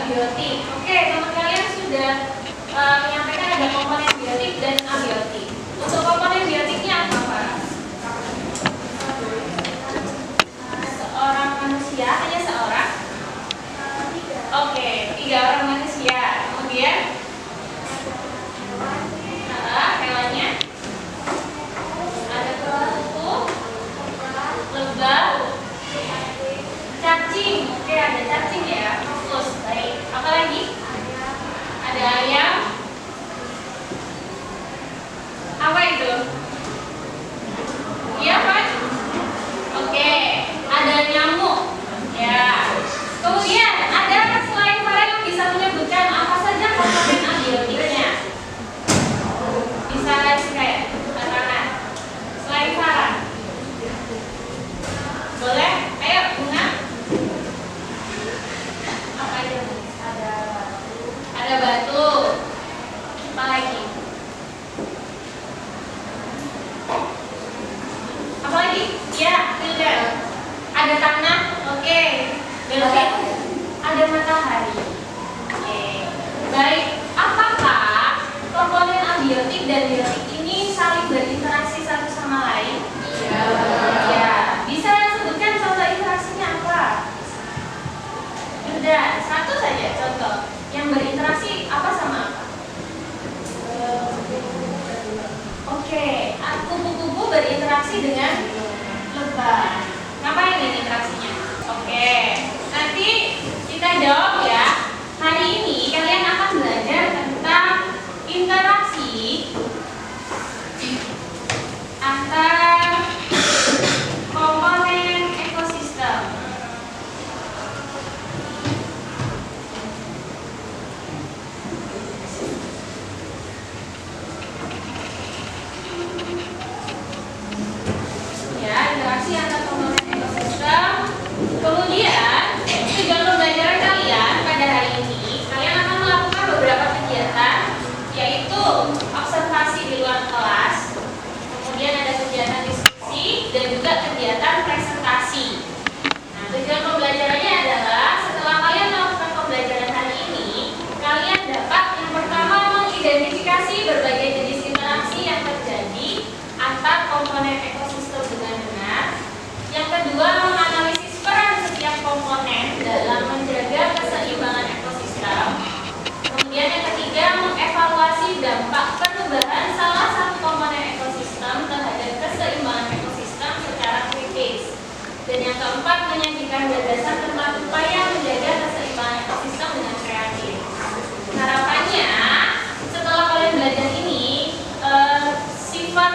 abiotik. Oke, teman kalian sudah menyampaikan ada komponen biotik dan abiotik. Untuk komponen biotiknya apa, Pak? Seorang manusia, hanya seorang? Oke, 3 orang manusia. Kemudian hewannya ada kutu, lebah, cacing. Oke, ada cacing ya. Fokus. Baik. Apa lagi? Ada ayam. Apa itu? Iya, Pak? Oke, ada nyamuk. Ya. Kemudian ada selain para yang bisa menyebutkan apa saja komponen abiotiknya. Bisa kayak katakan selain para. Boleh? Ayo, Buna. Apa aja? Ada batu. Apa lagi? Apa lagi? Ya, Hilda. Ada tanah. Oke. Delvin. Ada matahari. Oke. Baik. Apakah komponen abiotik dan biotik ini saling berinteraksi satu sama lain? Iya. Ya. Bisa sebutkan contoh interaksinya apa? Sudah, satu saja contoh yang berinteraksi apa sama apa? Oke, kupu-kupu berinteraksi dengan lebah. Ngapain ini interaksinya? Oke, nanti kita jawab ya. Hari ini kalian akan belajar tentang interaksi antar komponen ekosistem. Ya, interaksi antar komponen ekosistem. Kemudian tujuan pembelajaran kalian pada hari ini, kalian akan melakukan beberapa kegiatan, yaitu observasi di luar kelas, kemudian ada kegiatan diskusi dan juga kegiatan presentasi. Nah, tujuan pembelajarannya adalah setelah kalian melakukan pembelajaran hari ini, kalian dapat yang pertama mengidentifikasi berbagai jenis interaksi yang terjadi antar komponen ekosistem dengan benar. Yang kedua, menganalisis peran setiap komponen dalam menjaga keseimbangan ekosistem. Kemudian yang ketiga, mengevaluasi dampak perubahan salah satu komponen ekosistem terhadap keseimbangan ekosistem secara kritis. Dan yang keempat, menyajikan gagasan tentang upaya menjaga keseimbangan ekosistem dengan kreatif. Harapannya, setelah kalian belajar ini, sifat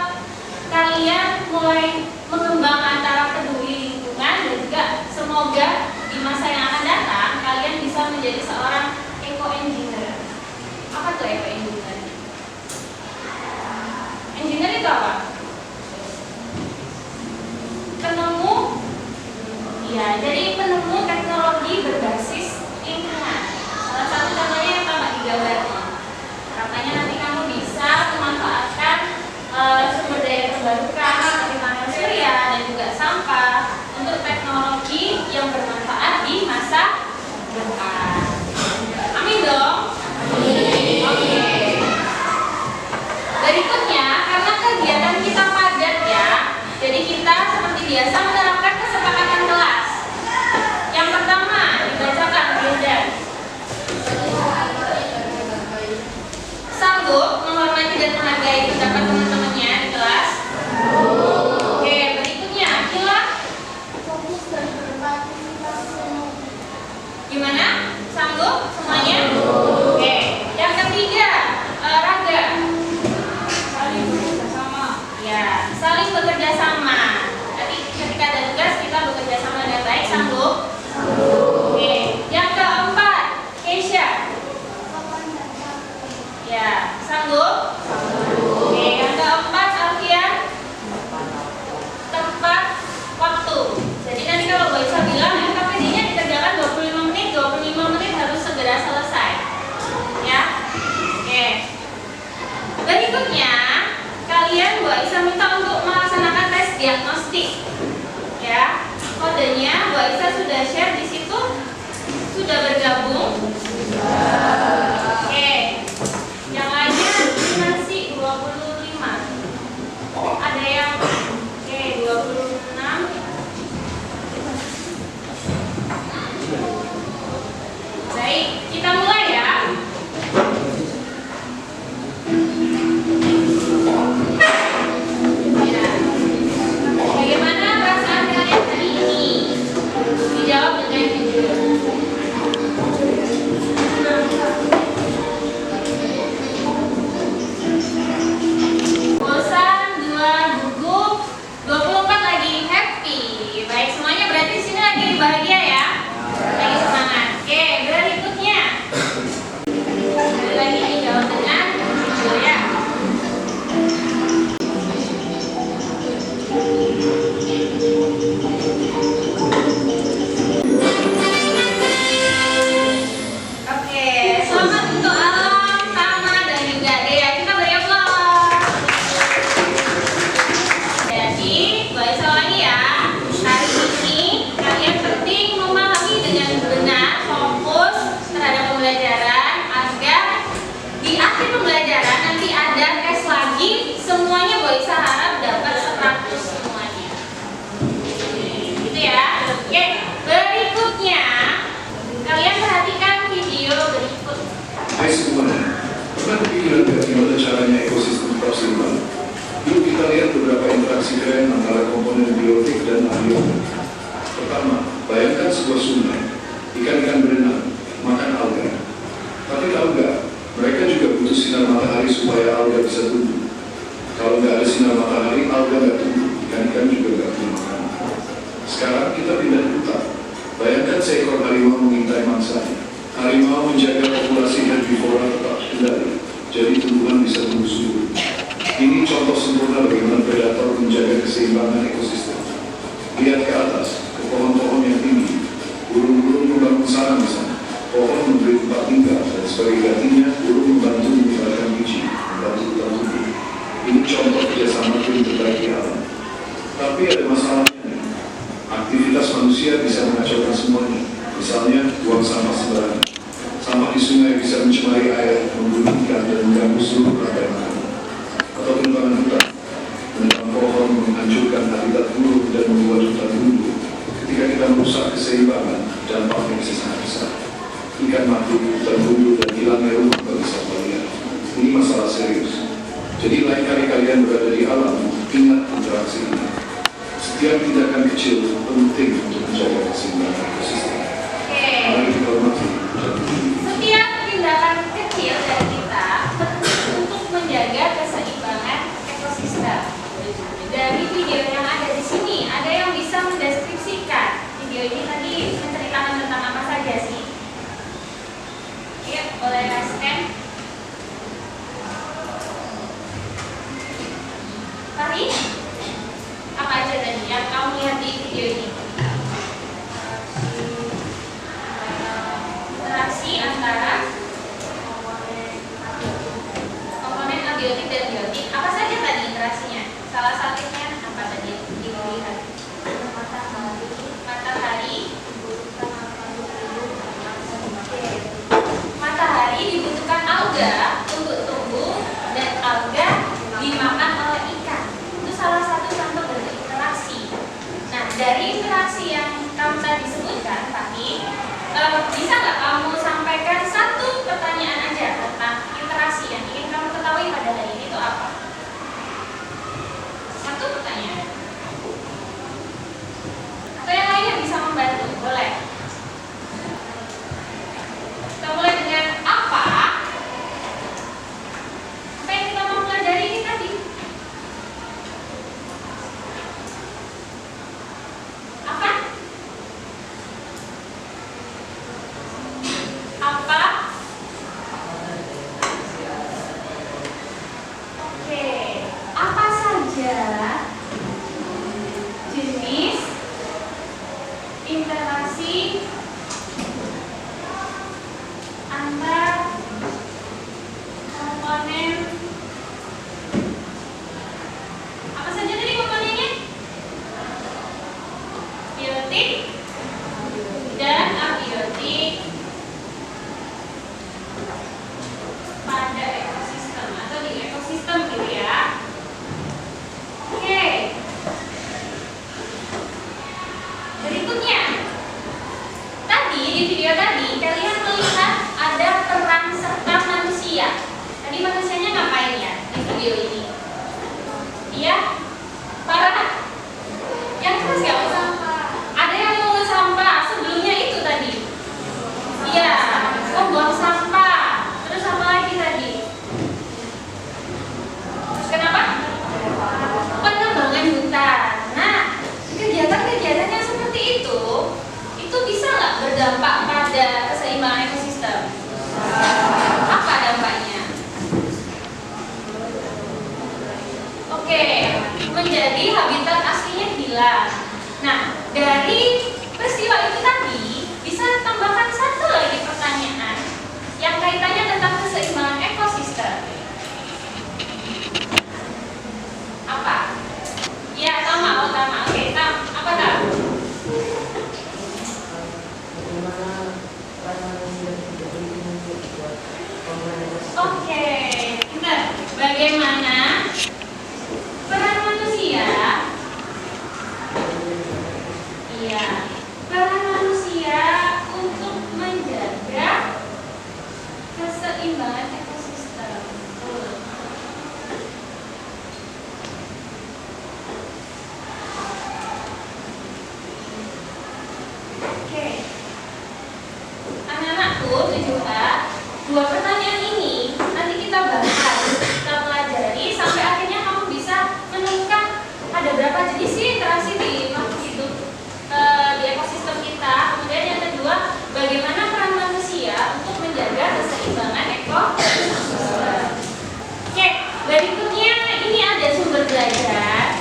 kalian mulai mengembang antara peduli lingkungan dan juga semoga di masa yang akan datang kalian bisa menjadi seorang eco-engineer. Apa tuh eco-engineer? Engineer itu apa? Penemu. Ya, jadi penemu teknologi berbasis lingkungan. Salah satu contohnya yang tampak di gambarnya. Harapannya nanti kamu bisa memanfaatkan sumber daya terbarukan seperti panel surya dan juga sampah untuk teknologi yang bermanfaat di masa depan. Amin dong? Amin. Oke. Berikutnya, karena kegiatan kita padat ya, jadi kita seperti biasa menerapkan kesepakatan kelas. Yang pertama dibacakan Hilda. Sanggup menghormati dan menghargai pendapat teman-temannya di kelas? Oke, berikutnya Akila. Fokus dan berpartisipasi. Gimana? Sanggup semuanya? Oke. Yang ketiga, Raga. Saling bekerja sama. Ya, saling bekerja sama. Jadi ketika ada tugas kita bekerja sama dengan baik. Sanggup? Oke. Yang keempat, Keisha. Ya, sanggup? Oke, yang keempat, Alfian. Tepat waktu. Jadi nanti kalau Mbak Isa bilang KPD-nya dikerjakan 25 menit, 25 menit harus segera selesai. Ya. Oke. Berikutnya, kalian Mbak Isa minta untuk melaksanakan tes diagnostik. Ya. Kodenya Mbak Isa sudah share di situ. Sudah bergabung? Oke. Yang lainnya ini masih 25. Ada yang 26. Baik, kita mulai ya. Ya. Bagaimana perasaan kalian hari ini? Dijawab dengan jujur. Bosan, 2 gugup, 24 lagi happy. Baik, semuanya berarti di sini lagi bahagia ya? Lagi semangat. Oke, berikutnya. Sekali lagi dijawab dengan jujur ya. Oke, selamat untuk Alam, Tama, dan juga Dea. Kita beri aplaus. Jadi, boleh saya ulangi ya. Hari ini kalian penting memahami dengan benar, fokus terhadap pembelajaran agar di akhir pembelajaran nanti ada tes lagi. Semuanya boleh saya harap dapat 100 semuanya. Gitu ya. Oke, berikutnya kalian perhatikan video berikut. Hai semuanya, pernah kepikiran nggak gimana caranya ekosistem tetap seimbang? Yuk kita lihat beberapa interaksi keren antara komponen biotik dan abiotik. Pertama, bayangkan sebuah sungai, ikan-ikan berenang, makan alga. Tapi tahu nggak, mereka juga butuh sinar matahari supaya alga bisa tumbuh. Kalau nggak ada sinar matahari, alga nggak tumbuh, ikan-ikan juga nggak punya makanan. Sekarang kita pindah ke hutan. Bayangkan seekor harimau mengintai mangsanya. Harimau menjaga populasi herbivora tetap terkendali, jadi tumbuhan bisa tumbuh subur. Ini contoh sempurna bagaimana predator menjaga keseimbangan ekosistem. Lihat ke atas, ke pohon-pohon yang tinggi. Burung-burung membangun sarang di sana. Pohon memberi tempat tinggal, dan sebagai gantinya, burung membantu menyebarkan biji, membantu hutan tumbuh. Ini contoh kerjasama tim terbaik di alam. Tapi ada masalahnya nih. Aktivitas manusia bisa mengacaukan semuanya. Misalnya, buang sampah sembarangan. Sampah di sungai bisa mencemari air, membunuh ikan, dan mengganggu seluruh rantai makanan. Atau penebangan hutan, menebang pohon, menghancurkan habitat burung, dan membuat hutan runtuh. Ketika kita merusak keseimbangan, dampaknya bisa sangat besar. Ikan mati, hutan runtuh, dan hilangnya rumah bagi satwa liar. Ini masalah serius. Jadi lain kali kalian berada di alam, ingat interaksi ini. Setiap tindakan kecil penting untuk menjaga keseimbangan ekosistem. Mari kita hormati dan Setiap tindakan kecil dari kita penting untuk menjaga keseimbangan ekosistem. Dari video yang ada di sini, ada yang bisa mendeskripsikan video ini tadi menceritakan tentang apa saja sih? Yuk, boleh kasihkan. Tadi apa aja tadi yang kamu lihat di video ini? Interaksi antara komponen abiotik dan biotik. Apa saja tadi interaksinya? Salah satunya apa tadi dilihat? Matahari. Matahari dibutuhkan alga untuk tumbuh dan alga dimakan oleh ikan. Itu salah satu contoh dari interaksi. Nah, dari interaksi yang kamu tadi sebutkan tadi, bisa nggak kamu sampaikan satu pertanyaan aja tentang interaksi yang ingin kamu ketahui pada hari ini itu apa? Satu pertanyaan. Atau yang lainnya bisa membantu, boleh. Kita mulai dengan apa? Apa yang kita mau pelajari ini tadi? Apa? Apa? Oke, apa saja jenis interaksi antar komponen? Apa saja tadi komponennya? Biotik dan abiotik di video tadi kalian melihat ada peran serta manusia. Tadi manusianya ngapain ya di video ini? Iya, para yang keras ya, ada yang mau sampah sebelumnya itu tadi. Iya, buang sampah. Terus apa lagi tadi? Terus kenapa? Pengembangan hutan. Nah, kegiatan-kegiatan yang seperti itu bisa nggak berdampak pada keseimbangan ekosistem? Apa dampaknya? Oke, menjadi habitat aslinya hilang. Nah, dari peristiwa itu tadi bisa tambahkan satu lagi pertanyaan yang kaitannya tentang keseimbangan ekosistem. Apa? Ya, Tama. Oke, Tam. Apa Tam? Oke, benar. Bagaimana peran manusia? Iya, peran manusia untuk menjaga keseimbangan ekosistem. Oke, anak-anakku 7A, dua pertanyaan ini nanti kita bahas, kita pelajari sampai akhirnya kamu bisa menemukan ada berapa jenis sih interaksi di makhluk hidup di ekosistem kita. Kemudian yang kedua, bagaimana peran manusia untuk menjaga keseimbangan ekosistem. Oke, berikutnya ini ada sumber belajar.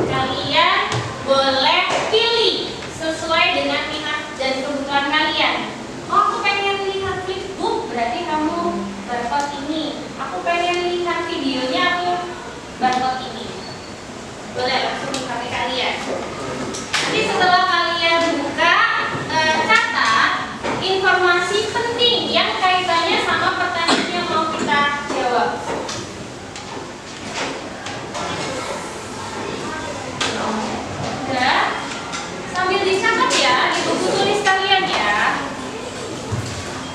Kalian boleh pilih sesuai dengan minat dan kebutuhan kalian. Oh, aku pengen lihat flipbook, berarti kamu barcode ini. Aku pengen lihat videonya, aku barcode ini. Boleh langsung di HP kalian. Nanti setelah kalian buka, catat informasi penting yang kaitannya sama pertanyaan yang mau kita jawab. Udah? Sambil dicatat ya di buku tulis kalian ya.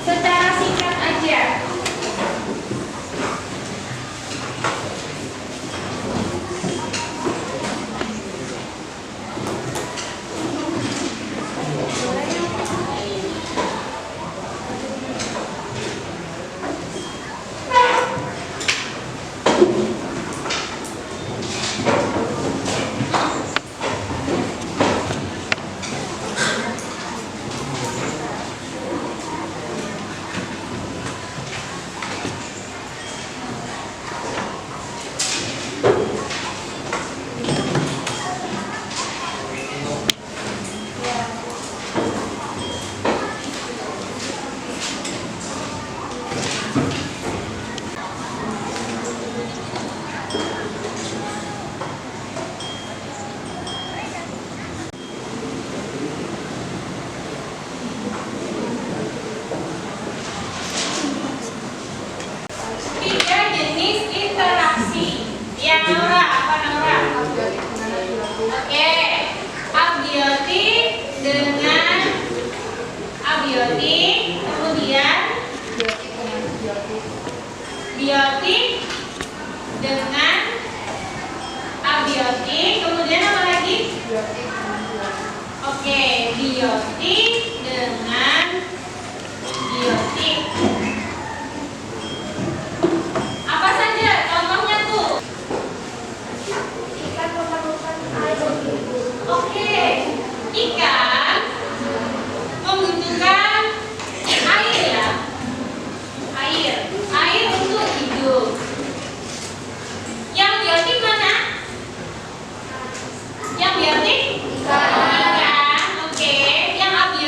Secara singkat aja. Tiga jenis interaksi. Ya, Naura, apa Naura? Oke, abiotik dengan abiotik, kemudian biotik dengan abiotik, kemudian apa lagi? Oke, biotik dengan biotik. Apa saja contohnya tuh? Ikan memerlukan air. Oke, ikan membutuhkan air ya. Air untuk hidup. Yang biotik mana? Yang biotik? Ikan. Oke. Yang abiotik?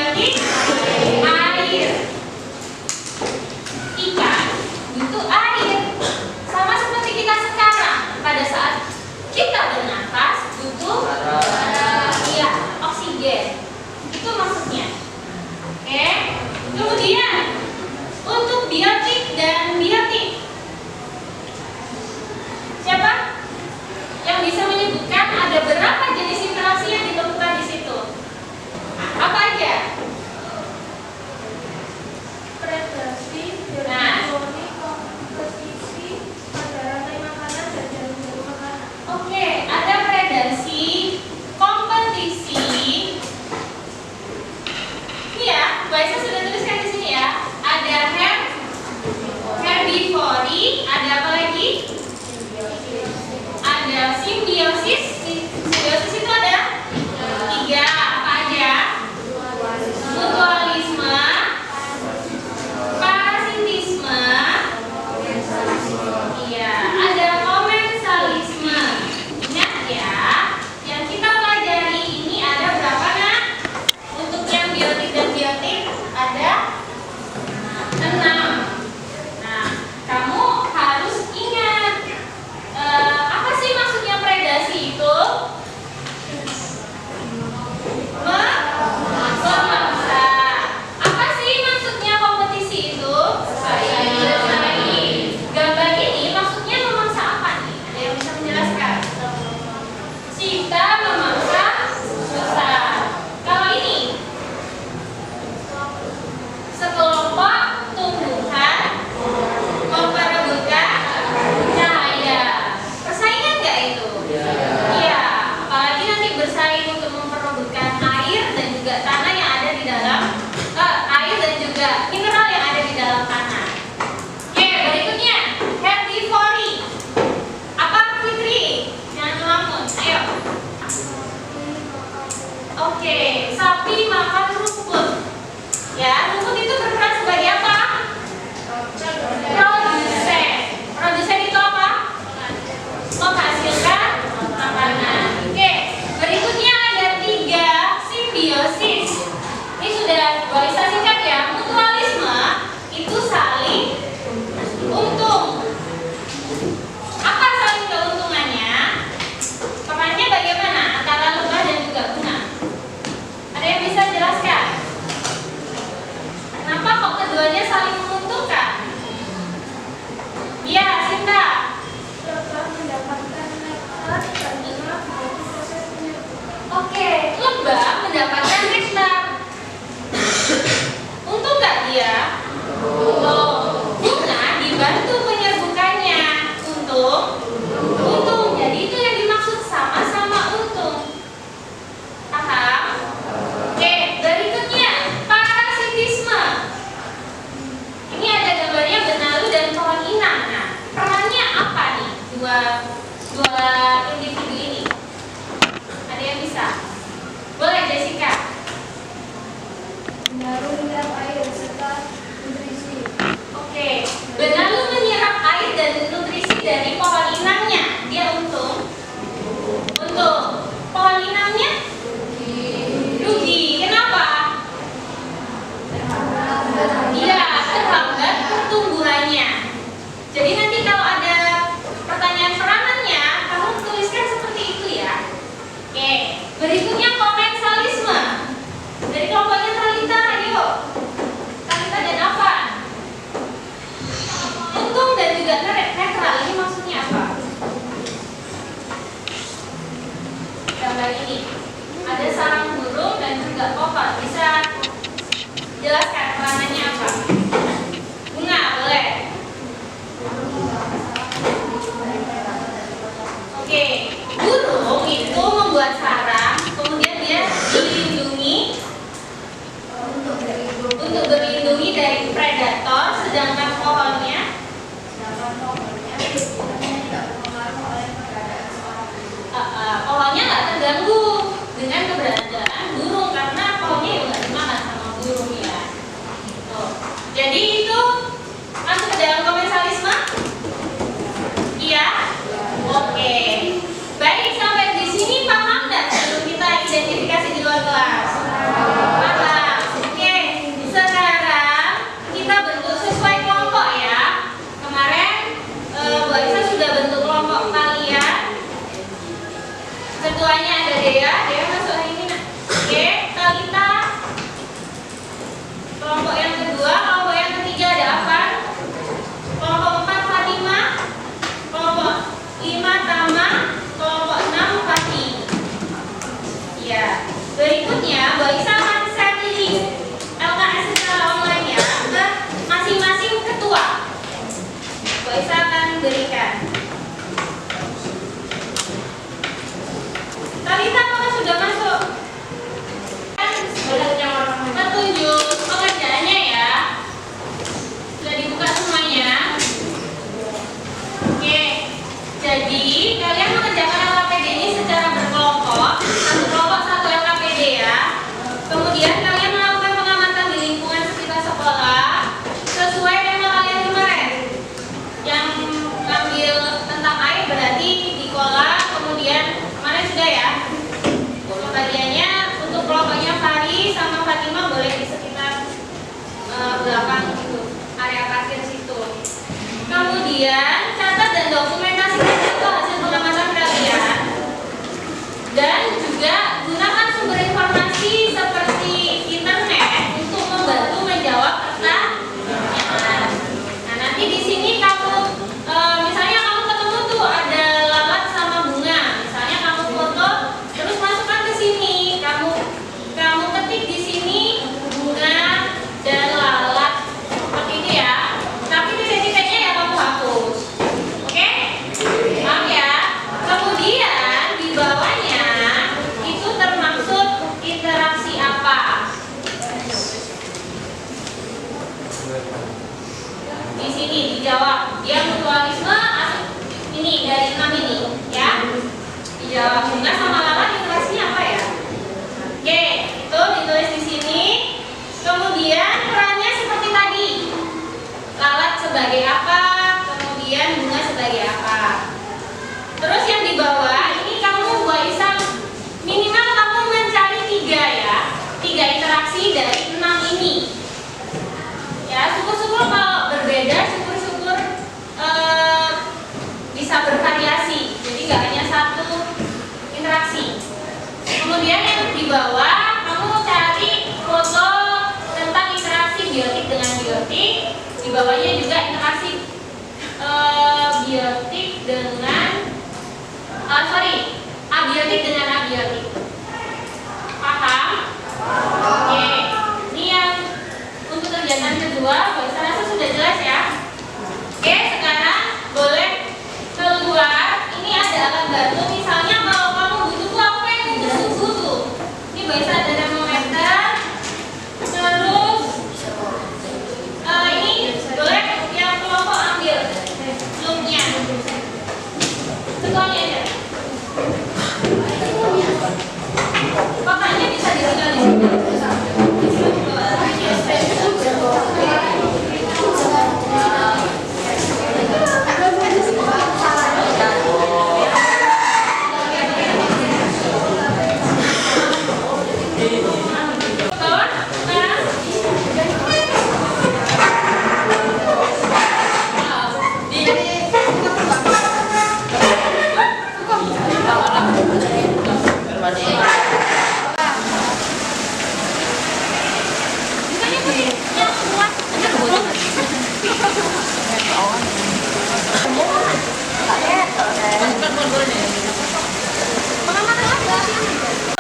Baru minum air serta nutrisi. Oke, berlalu menyerap air dan nutrisi dari pohon inangnya. Dia untung. Pohon inangnya rugi. Kenapa? Iya, terhambat pertumbuhannya. Jadi nanti kalau ada pertanyaan peranannya, kamu tuliskan seperti itu ya. Oke, berikutnya komensalisme. Dari kelompoknya Talita, ayo. Talita dan apa? Untung dan juga netral. Ini maksudnya apa? Gambar ini ada sarang burung dan juga pohon. Bisa jelaskan peranannya apa? Bunga, boleh. Oke, burung itu membuat sarang, kemudian dia dilindungi untuk berlindungi dari predator, sedangkan pohonnya pohonnya nggak terganggu dengan keberadaan burung karena pohonnya juga nggak dimakan sama burung ya. Tuh. Jadi itu masuk ke dalam komensalisme? Iya. Oke. Baik, sampai di sini paham nggak sebelum kita identifikasi di luar kelas? Paham. Oke. Sekarang kita bentuk sesuai kelompok ya. Kemarin Bu Aisyah sudah bentuk kelompok kalian. Ketuanya ada Dea masuk hari ini nak. Oke, Talita. Kelompok yang kedua, kelompok yang ketiga ada apa? Kelompok 4 Fatima, kelompok 5 Tama, kelompok 6 Fatih. Ya, berikutnya Bu Aisyah akan share link LKS secara online ya ke masing-masing ketua. Bu Aisyah akan berikan. Talita, apakah sudah masuk? Petunjuk pekerjaannya ya. Sudah dibuka semuanya. Oke. Jadi kalian mengerjakan LKPD ini secara berkelompok. Satu kelompok satu LKPD ya. Kemudian kalian melakukan pengamatan di lingkungan sekitar sekolah sesuai tema kalian kemarin. Yang ngambil tentang air berarti di kolam. Kemudian kemarin sudah ya. Pembagiannya untuk kelompoknya Fari sama Fatima boleh di sekitar belakang itu, area parkir situ. Kemudian catat dan dokumentasikan itu hasil pengamatan kalian. Dan juga gunakan sumber informasi seperti internet untuk membantu menjawab pertanyaan. Nah, nanti di sini kamu misalnya kamu ketemu tuh ada lalat sama bunga. Misalnya kamu foto terus masukkan ke sini. Kamu ketik di sini bunga dan lalat seperti itu ya. Tapi titik-titiknya ya kamu hapus. Oke? Paham ya? Kemudian di bawahnya itu termaksud interaksi apa? Di sini dijawab. Dia mutualisme ini dari 6 ini ya. Dijawab bunga sama lalat interaksinya apa ya? Oke, itu ditulis di sini. Kemudian perannya seperti tadi. Lalat sebagai apa? Kemudian bunga sebagai apa? Terus yang di bawah ini kamu bisa minimal kamu mencari 3 ya. 3 interaksi dari 6 ini. Ya, syukur-syukur kalau berbeda, syukur-syukur bisa bervariasi. Jadi nggak hanya satu interaksi. Kemudian yang di bawah kamu cari foto tentang interaksi biotik dengan biotik. Di bawahnya juga interaksi biotik dengan abiotik dengan abiotik. Paham? Oke. Ini yang untuk kegiatan kedua, saya rasa sudah jelas ya. Oke, sekarang boleh keluar. Ini ada alat bantu. Misalnya kalau kamu butuh tuh apa yang udah suhu tuh. Ini bisa ada termometer. Terus ini boleh yang kelompok ambil loopnya. Semuanya aja. Makanya bisa ditinggal di sini.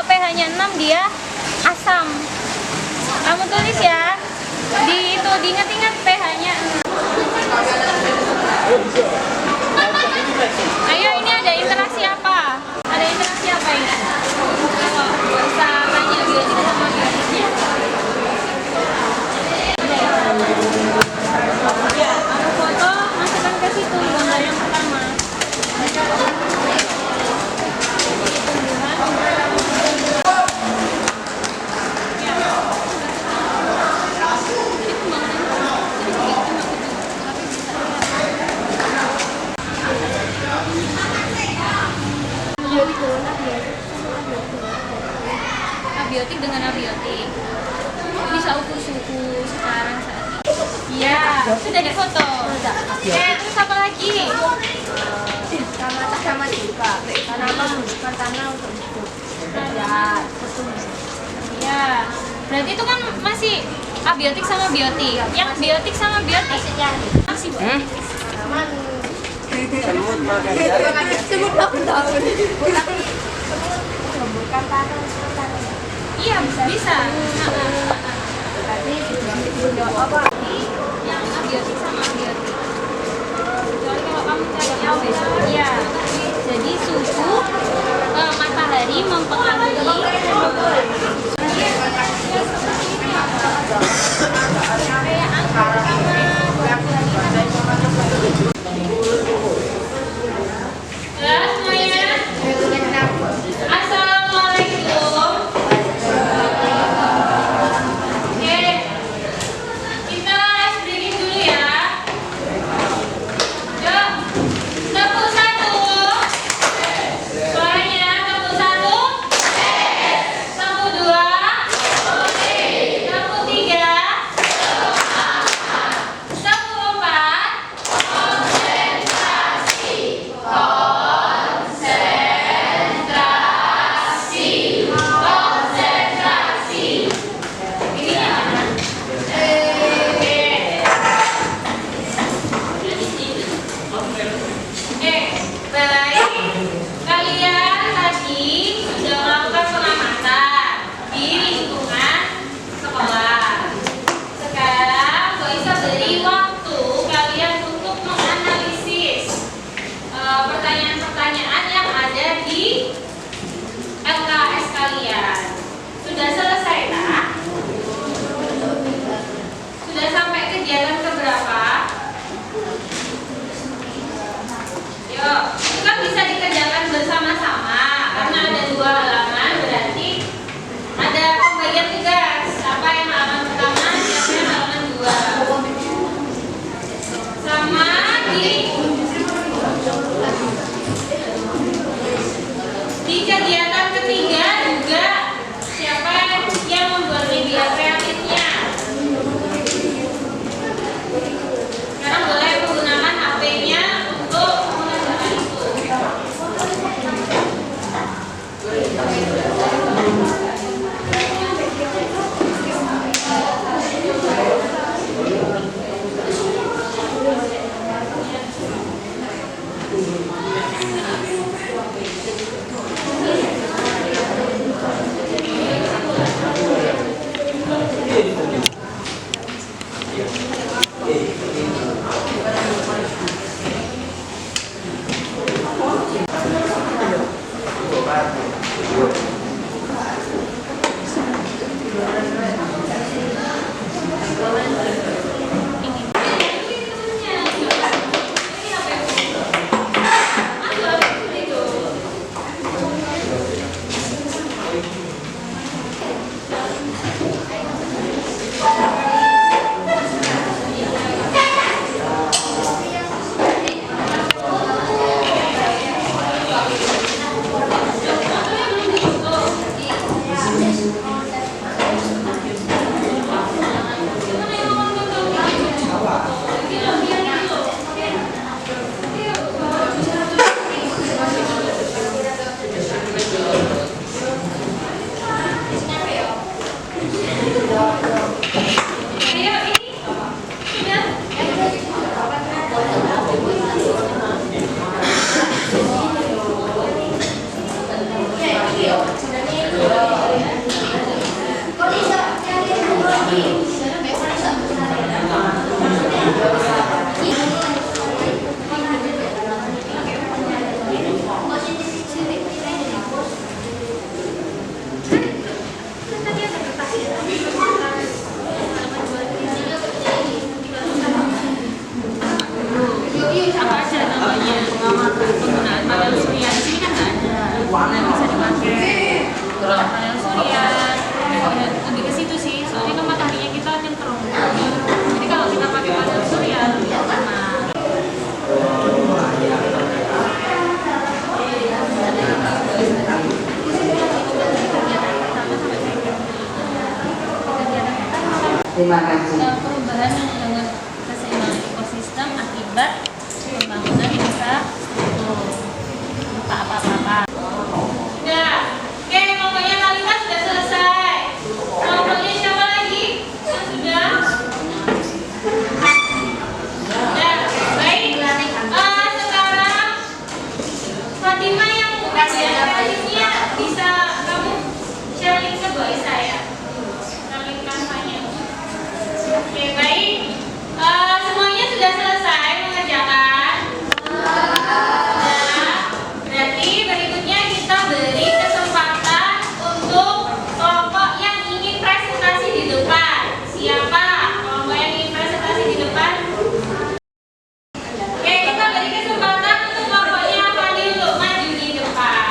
pH-nya 6 dia asam. Kamu tulis ya. Diingat-ingat pH-nya 6. Ayo, ini ada interaksi apa? Ada interaksi apa ini? Kalau bisa tanya biotik sama biotiknya. Ya, aku foto, masukkan ke situ gambar yang pertama. Abiotik dengan abiotik bisa ukur suhu sekarang saat ini. Iya, sudah ada foto. Terus apa lagi? Sama juga tanaman bukan tanah untuk hidup. Ya, betul. Iya, berarti itu kan masih abiotik sama biotik. Yang biotik sama biotik masih Tanaman Semut aku tahu. bukan tanah, bukan tanah. iya bisa. Tadi apa? Yang abiotik sama abiotik. Kecuali kalau kamu carinya iya. Jadi suhu matahari mempengaruhi kayak angka semuanya. Assalamualaikum. Oke, kita breaking dulu ya. Yuk, tepuk satu. Suaranya tepuk satu. Tepuk dua. Tepuk tiga. Tepuk empat. Konsentrasi. Ini mana? Baik. Kalian tadi sudah melakukan pengamatan di lingkungan sekolah. Sekarang Boisa beri waktu kalian untuk menganalisis pertanyaan-pertanyaan yang ada di LKS kalian. Sudah selesai tak? Sudah sampai kegiatan keberapa? Yuk, itu kan bisa dikerjakan bersama-sama karena ada 2 halaman, berarti ada pembagian tugas. Siapa yang halaman pertama, siapa yang halaman 2. Sama di kegiatan ketiga juga siapa yang membuat media kreatifnya. Sekarang boleh menggunakan HP-nya untuk mengerjakan itu. Ayo, ini sudah. nyemprong. Jadi kalau kita pakai panel surya lebih kena. Terima kasih. Perubahan dengan keseimbangan ekosistem akibat pembangunan infrastruktur. Lupa apa-apa. Sudah. Oke, kelompoknya Kalita sudah selesai. Kelompoknya siapa lagi? Yang sudah? Sudah. Baik. Sekarang Fatima yang bagian kreatifnya bisa kamu share link ke boy saya. Link kampanye. Oke, baik. Semuanya sudah selesai mengerjakan? Sudah. Berarti berikutnya kita beri kesempatan untuk kelompok yang ingin presentasi di depan. Siapa kelompok yang ingin presentasi di depan? Oke, kita beri kesempatan untuk kelompoknya Fandi untuk maju di depan.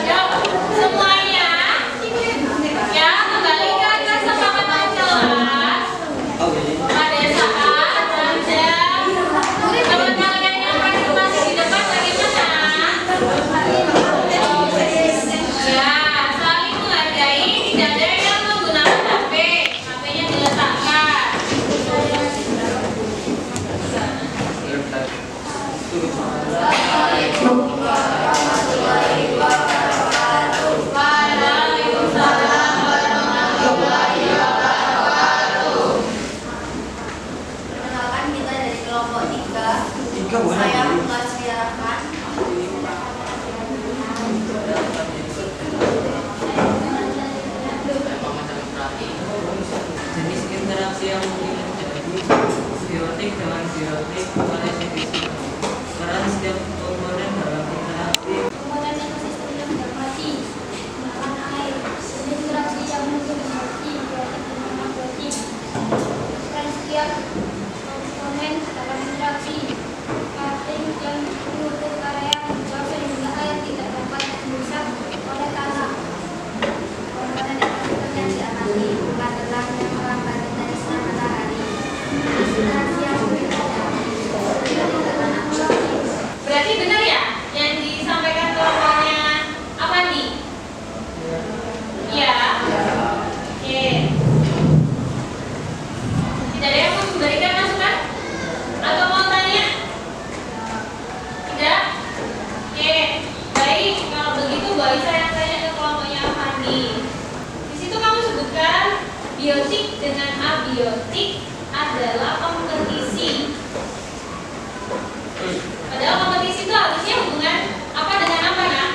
Yuk, semuanya ya kembali ke kesepakatan kelas. Pada saat ada teman kalian yang presentasi di depan bagaimana? Ya, saling menghargai, tidak ada yang menggunakan HP, HP-nya diletakkan. Waalaikumsalam warahmatullahi wabarakatuh. Perkenalkan kita dari kelompok 3. Saya mempersiapkan jenis interaksi yang mungkin terjadi biotik dengan biotik oleh divisi peran setiap komponen dalam interaksi komponen ekosistem yang mendapati makan air, jenis interaksi yang mungkin terjadi biotik dan abiotik. Peran setiap komponen dalam interaksi cutting dan mengukur area hijau sehingga air tidak dapat dirusak oleh tanah. Komponen ekosistem yang diamati adalah yang melambat dari sinar matahari. Interaksi yang berbeda Berarti benar ya yang disampaikan kelompoknya Avandi? Iya. Oke. Tidak ada yang mau memberikan masukan? Atau mau tanya? Tidak? Oke. Baik, kalau begitu boleh saya tanya ke kelompoknya Avandi. Di situ kamu sebutkan biotik dengan abiotik adalah kompetisi. Padahal kompetisi itu harusnya hubungan apa dengan apa ya?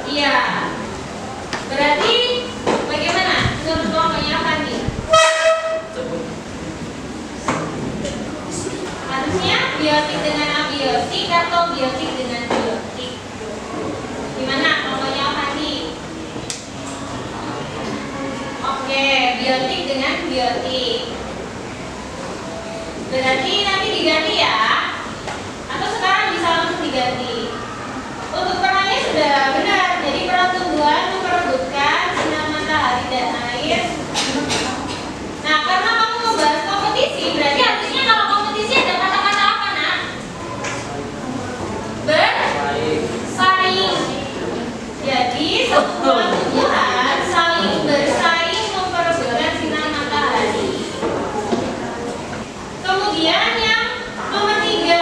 Iya. Berarti bagaimana menurut kelompoknya Fandi? Harusnya biotik dengan abiotik atau biotik dengan biotik? Gimana kelompoknya Fandi? Oke, biotik dengan biotik. Berarti nanti diganti ya? Atau sekarang bisa langsung diganti? Untuk perannya sudah benar. Jadi peran tumbuhan memperebutkan sinar matahari dan air. Nah, karena kamu membahas kompetisi, berarti artinya kalau kompetisi ada kata-kata apa, nak? Bersaing. Jadi semua tumbuhan saling bersaing memperebutkan sinar matahari. Kemudian yang nomor 3,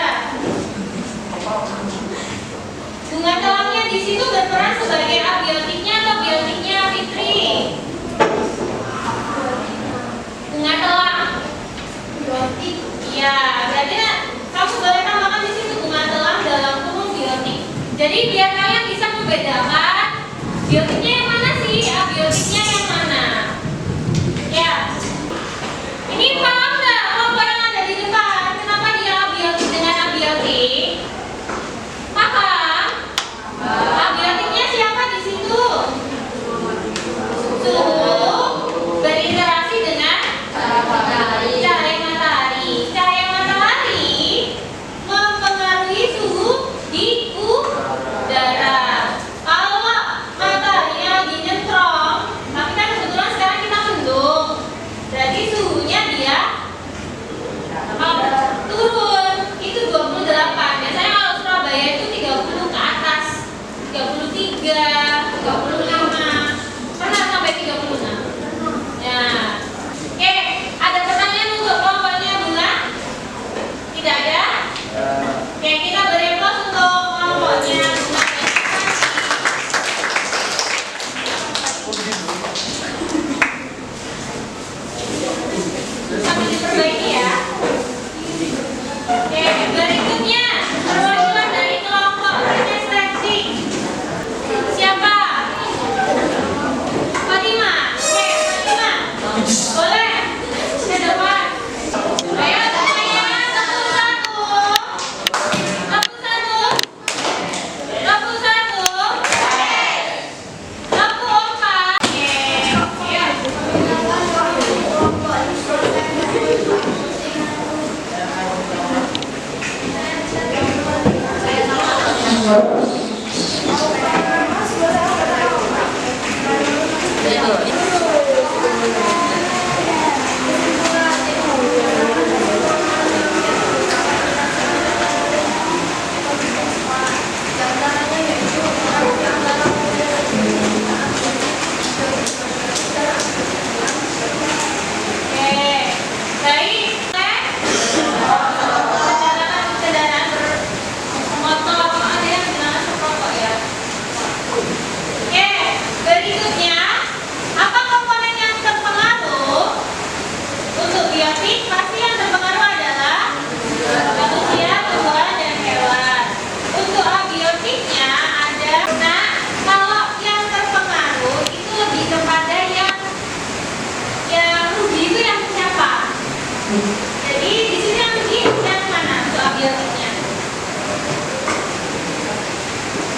bunga telangnya di situ berperan sebagai abiotiknya atau biotiknya, Fitri? Bunga telang. Biotik. Iya, berarti kamu boleh tambahkan di situ bunga telang dalam kurung biotik. Jadi biar kalian bisa membedakan biotiknya yang mana sih, abiotiknya yang mana. Ya. Jadi di sini yang mana untuk abiotiknya?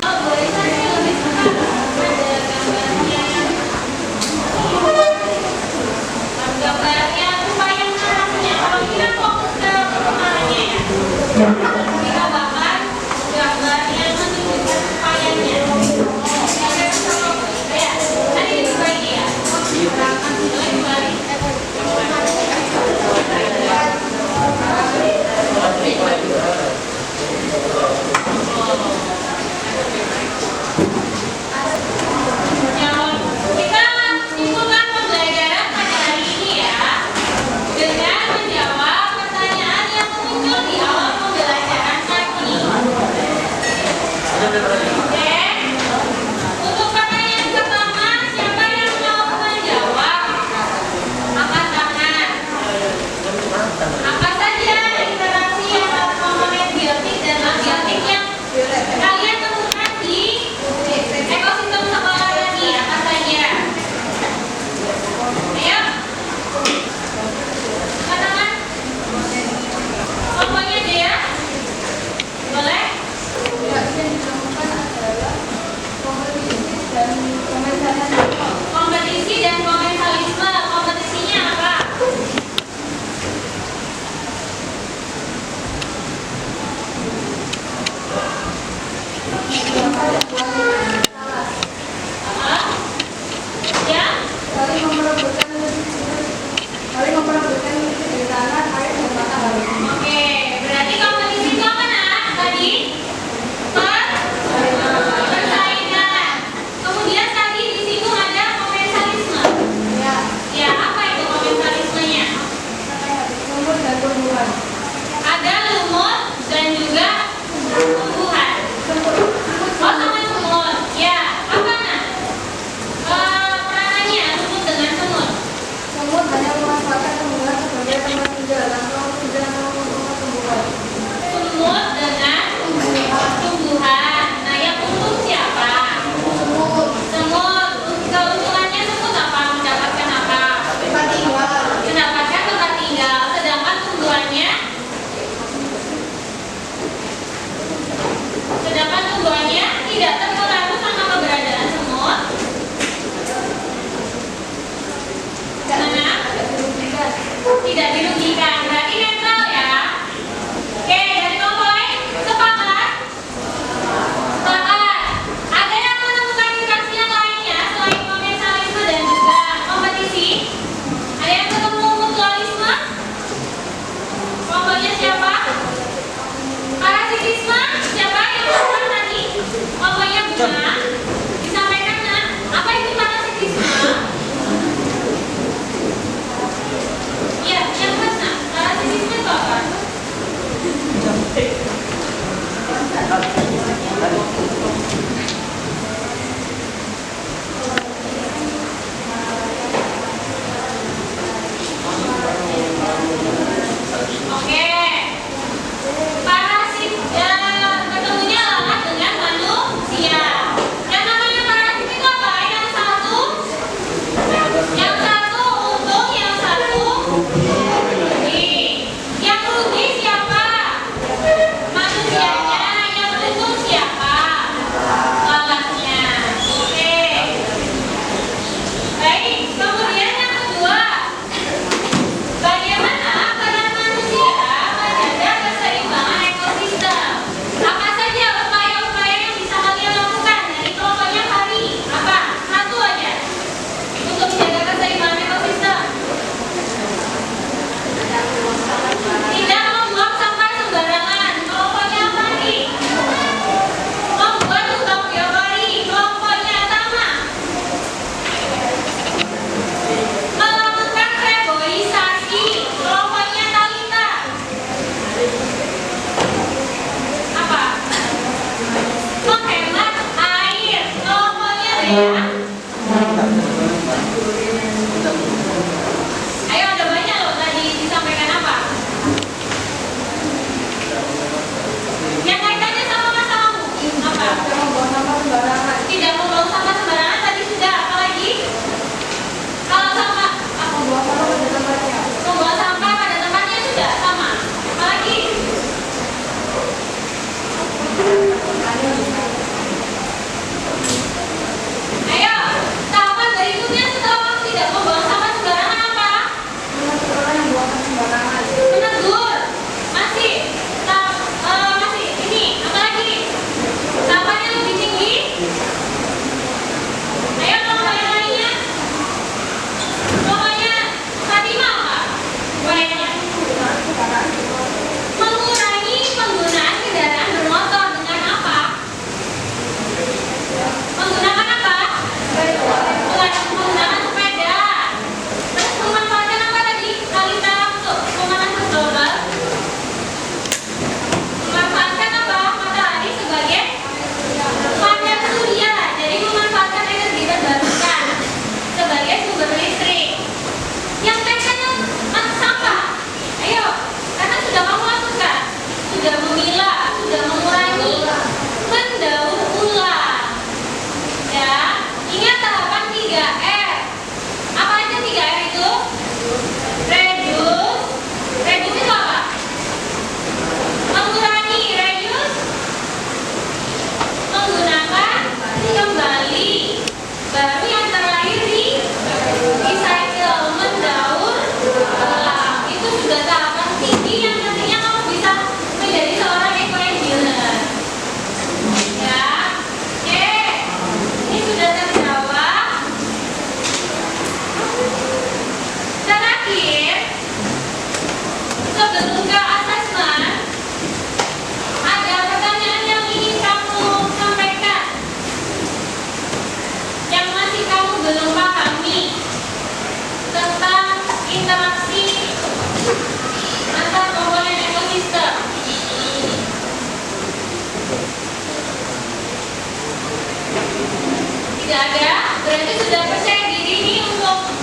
Oh, boleh saja lebih suka ada gambarnya. Gambarnya upaya narasinya. Kalau kita fokus ke perkembangannya ya. Kita bahkan gambar yang menunjukkan upayanya. Ya, tadi dibagi ya. Boleh dibagi. Kita simpulkan pembelajaran pada hari ini ya dengan menjawab pertanyaan yang muncul di awal pembelajaran. terakhir, sebelum ke asesmen, ada pertanyaan yang ingin kamu sampaikan, yang masih kamu belum pahami tentang interaksi antar komponen ekosistem. Tidak ada, berarti sudah percaya diri nih untuk